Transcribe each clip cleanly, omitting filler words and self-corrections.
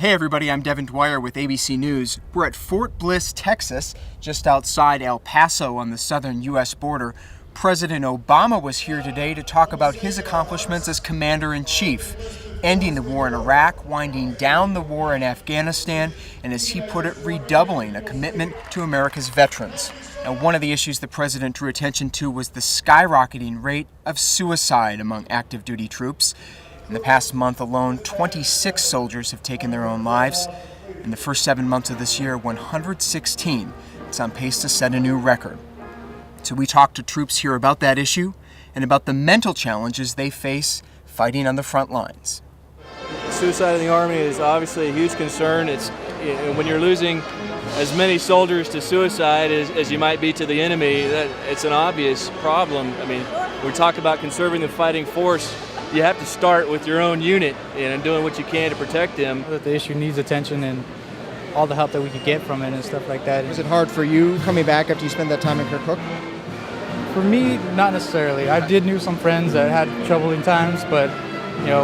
Hey everybody, I'm Devin Dwyer with ABC News. We're at Fort Bliss, Texas, just outside El Paso on the southern U.S. border. President Obama was here today to talk about his accomplishments as commander-in-chief, ending the war in Iraq, winding down the war in Afghanistan, and as he put it, redoubling a commitment to America's veterans. Now, one of the issues the president drew attention to was the skyrocketing rate of suicide among active duty troops. In the past month alone, 26 soldiers have taken their own lives. In the first 7 months of this year, 116. It's on pace to set a new record. So we talked to troops here about that issue and about the mental challenges they face fighting on the front lines. Suicide in the Army is obviously a huge concern. When you're losing as many soldiers to suicide as you might be to the enemy, it's an obvious problem. I mean, we talk about conserving the fighting force. You have to start with your own unit and doing what you can to protect them. The issue needs attention and all the help that we could get from it and stuff like that. Was it hard for you coming back after you spent that time in Kirkuk? For me, not necessarily. I did know some friends that had troubling times, but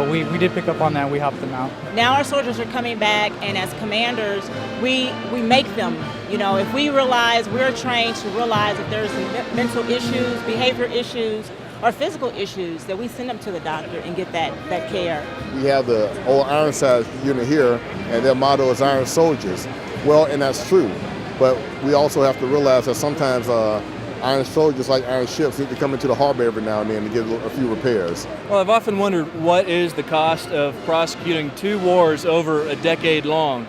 we did pick up on that. We helped them out. Now our soldiers are coming back, and as commanders, we make them. If we realize, we're trained to realize that there's mental issues, behavior issues, or physical issues, that we send them to the doctor and get that care. We have the old Ironside unit here, and their motto is Iron Soldiers. Well, and that's true, but we also have to realize that sometimes Iron Soldiers, like Iron Ships, need to come into the harbor every now and then to get a few repairs. Well, I've often wondered what is the cost of prosecuting 2 wars over a decade long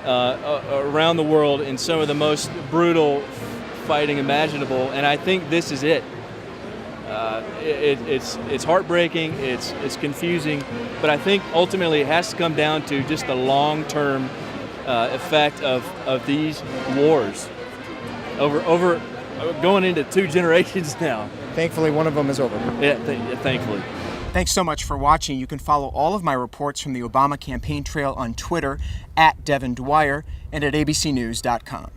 around the world in some of the most brutal fighting imaginable, and I think this is it. It's heartbreaking, it's confusing, but I think ultimately it has to come down to just the long-term effect of these wars over going into 2 generations now. Thankfully, one of them is over. Yeah, thankfully. Thanks so much for watching. You can follow all of my reports from the Obama campaign trail on Twitter @Devin Dwyer and at abcnews.com.